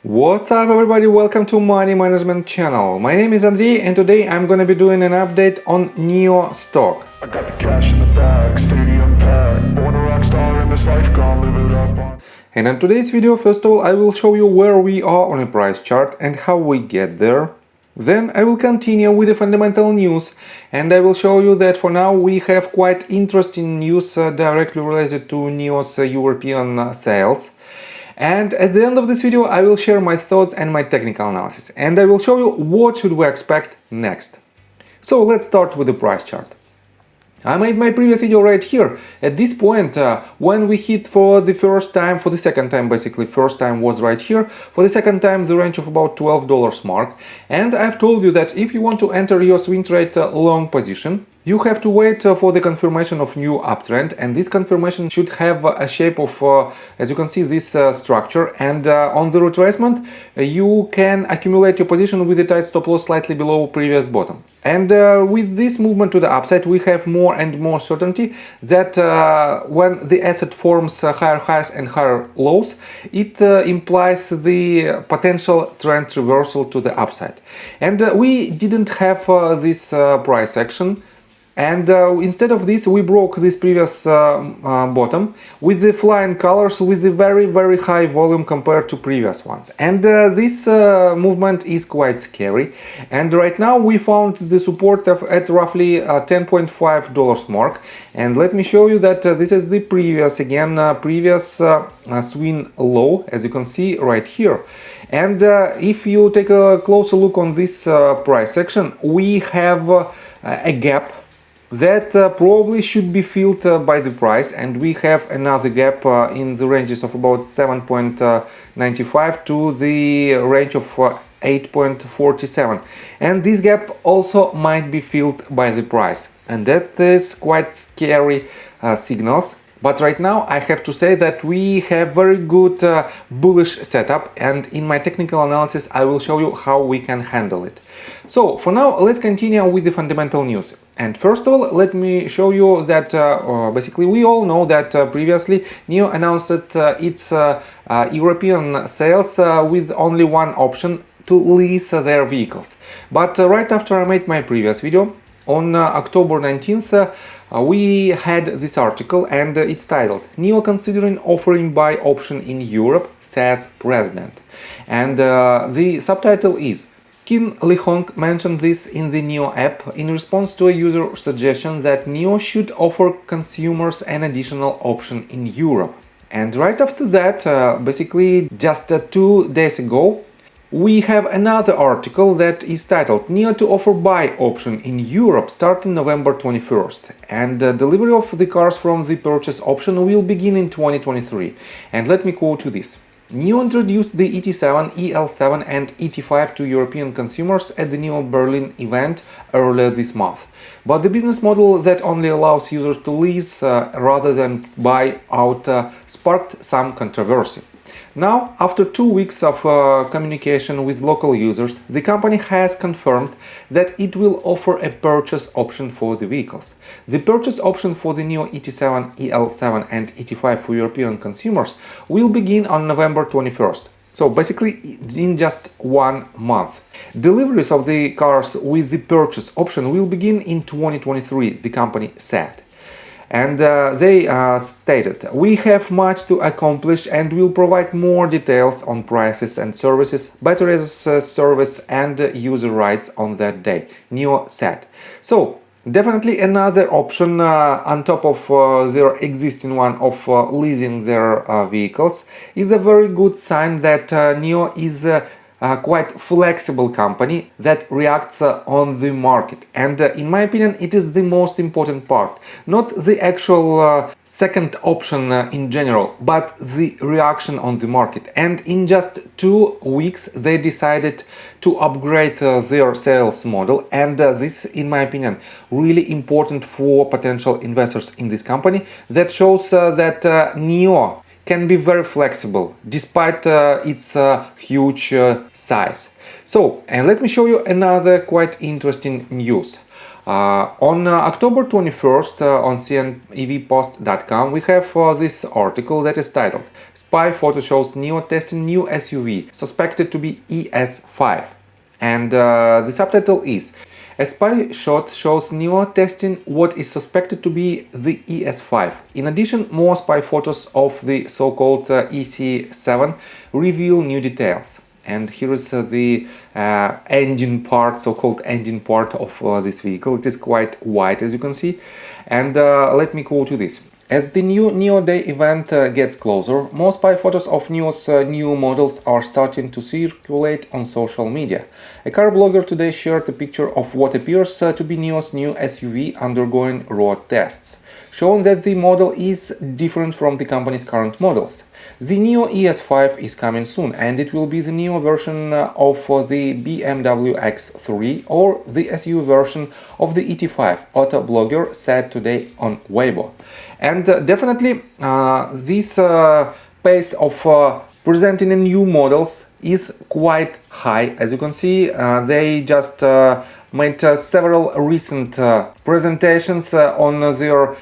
What's up everybody, welcome to Money Management channel. My name is Andrei and today I'm gonna be doing an update on NIO stock. I got the cash in the bag, stadium packed, born a rock star in this life, gonna live it up on. And in today's video, first of all, I will show you where we are on a price chart and how we get there. Then I will continue with the fundamental news and I will show you that for now we have quite interesting news directly related to NIO's European sales. And at the end of this video I will share my thoughts and my technical analysis and I will show you what should we expect next. So let's start with the price chart. I made my previous video right here. At this point, when we hit for the second time basically, first time was right here, for the second time the range of about $12 mark. And I've told you that if you want to enter your swing trade long position, you have to wait for the confirmation of new uptrend, and this confirmation should have a shape of, as you can see, this structure, and on the retracement you can accumulate your position with the tight stop loss slightly below previous bottom. And with this movement to the upside we have more and more certainty that when the asset forms higher highs and higher lows, it implies the potential trend reversal to the upside. And we didn't have this price action. And instead of this, we broke this previous bottom with the flying colors, with the very high volume compared to previous ones. And this movement is quite scary. And right now we found the support at roughly $10.5 mark. And let me show you that this is the previous swing low, as you can see right here. And if you take a closer look on this price action, we have a gap that probably should be filled by the price, and we have another gap in the ranges of about 7.95 to the range of 8.47, and this gap also might be filled by the price, and that is quite scary signals. But right now I have to say that we have very good bullish setup, and in my technical analysis I will show you how we can handle it. So for now let's continue with the fundamental news. And first of all, let me show you that basically we all know that previously NIO announced its European sales with only one option: to lease their vehicles. But right after I made my previous video on October 19th, we had this article, and it's titled "NIO considering offering buy option in Europe, says President." And the subtitle is Kin Li Hong mentioned this in the NIO app in response to a user suggestion that NIO should offer consumers an additional option in Europe. And right after that, basically just 2 days ago, we have another article that is titled NIO to offer buy option in Europe starting November 21st. And delivery of the cars from the purchase option will begin in 2023. And let me quote you this. NIO introduced the ET7, EL7 and ET5 to European consumers at the NIO Berlin event earlier this month. But the business model that only allows users to lease rather than buy out sparked some controversy. Now, after 2 weeks of communication with local users, the company has confirmed that it will offer a purchase option for the vehicles. The purchase option for the NIO ET7, EL7 and ET5 for European consumers will begin on November 21st. So basically in just 1 month. Deliveries of the cars with the purchase option will begin in 2023, the company said. And they stated, "We have much to accomplish and will provide more details on prices and services, battery as a service and user rights on that day," NIO said. So definitely another option on top of their existing one of leasing their vehicles is a very good sign that NIO is quite flexible company that reacts on the market, and in my opinion it is the most important part, not the actual second option in general, but the reaction on the market. And in just 2 weeks they decided to upgrade their sales model, and this, in my opinion, really important for potential investors in this company. That shows that NIO can be very flexible despite its huge size. So, and let me show you another quite interesting news. On October 21st, on cnevpost.com, we have this article that is titled "Spy Photo Shows NIO Testing New SUV Suspected to be ES5." And the subtitle is "A spy shot shows NIO testing what is suspected to be the ES5. In addition, more spy photos of the so-called EC7 reveal new details." And here is the engine part, so-called engine part of this vehicle. It is quite white, as you can see. And let me quote you this. "As the new NIO Day event gets closer, more spy photos of NIO's new models are starting to circulate on social media. A car blogger today shared a picture of what appears to be NIO's new SUV undergoing road tests, showing that the model is different from the company's current models. The NIO ES5 is coming soon, and it will be the NIO version of the BMW X3 or the SUV version of the ET5, Auto blogger said today on Weibo." And definitely this pace of presenting new models is quite high. As you can see, they just made several recent presentations on their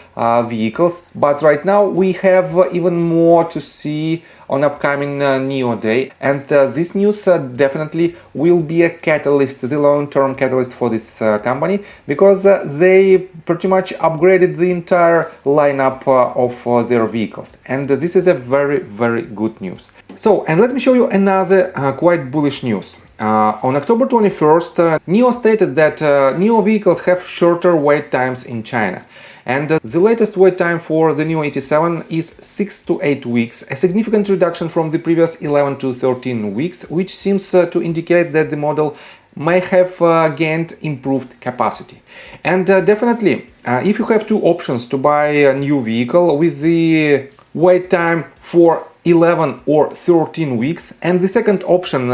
vehicles, but right now we have even more to see on upcoming NIO Day, and this news definitely will be a catalyst, the long-term catalyst for this company, because they pretty much upgraded the entire lineup of their vehicles, and this is a very good news. So, and let me show you another quite bullish news. On October 21st, NIO stated that NIO vehicles have shorter wait times in China. And the latest wait time for the NIO ET7 is 6 to 8 weeks, a significant reduction from the previous 11 to 13 weeks, which seems to indicate that the model may have gained improved capacity. And definitely, if you have two options to buy a new vehicle with the wait time for 11 or 13 weeks, and the second option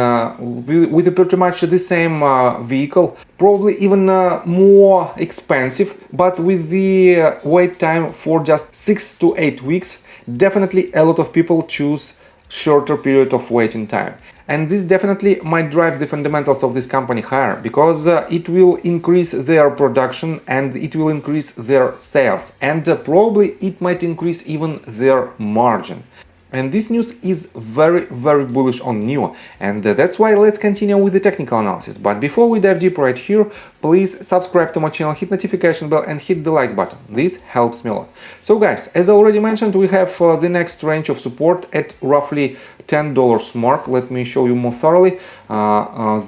with pretty much the same vehicle, probably even more expensive, but with the wait time for just 6 to 8 weeks, definitely a lot of people choose shorter period of waiting time. And this definitely might drive the fundamentals of this company higher, because it will increase their production and it will increase their sales, and probably it might increase even their margin. And this news is very bullish on NIO, and that's why let's continue with the technical analysis. But before we dive deep right here, please subscribe to my channel, hit notification bell and hit the like button. This helps me a lot. So guys, as I already mentioned, we have the next range of support at roughly $10 mark. Let me show you more thoroughly.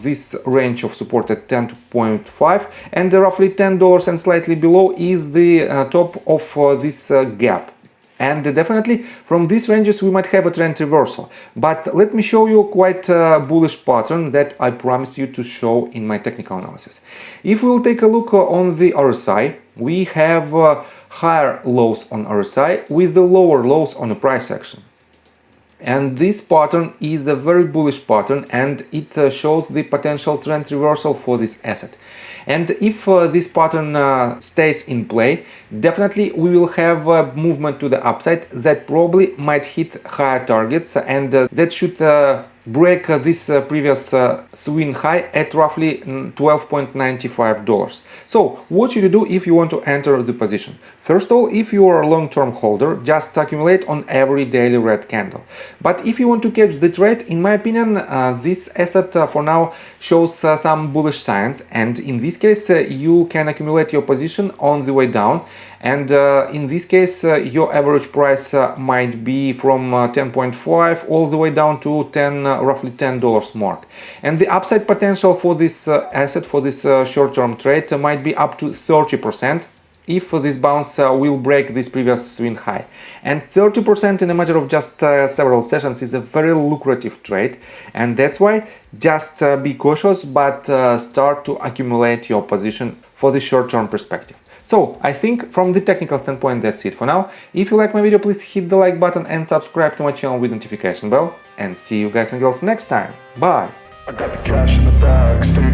This range of support at 10.5 and roughly $10 and slightly below is the top of this gap. And definitely from these ranges we might have a trend reversal. But let me show you quite a bullish pattern that I promised you to show in my technical analysis. If we will take a look on the RSI, we have higher lows on RSI with the lower lows on the price action. And this pattern is a very bullish pattern, and it shows the potential trend reversal for this asset. And if this pattern stays in play, definitely we will have a movement to the upside that probably might hit higher targets, and that should break this previous swing high at roughly $12.95. So what should you do if you want to enter the position? First of all, if you are a long-term holder, just accumulate on every daily red candle. But if you want to catch the trade, in my opinion, this asset for now shows some bullish signs, and in this case you can accumulate your position on the way down. And in this case your average price might be from 10.5 all the way down to roughly $10 mark. And the upside potential for this asset, for this short-term trade, might be up to 30% if this bounce will break this previous swing high. And 30% in a matter of just several sessions is a very lucrative trade, and that's why just be cautious, but start to accumulate your position for the short-term perspective. So I think from the technical standpoint that's it for now. If you like my video, please hit the like button and subscribe to my channel with notification bell, and see you guys and girls next time. Bye! I got the cash in the bag, stay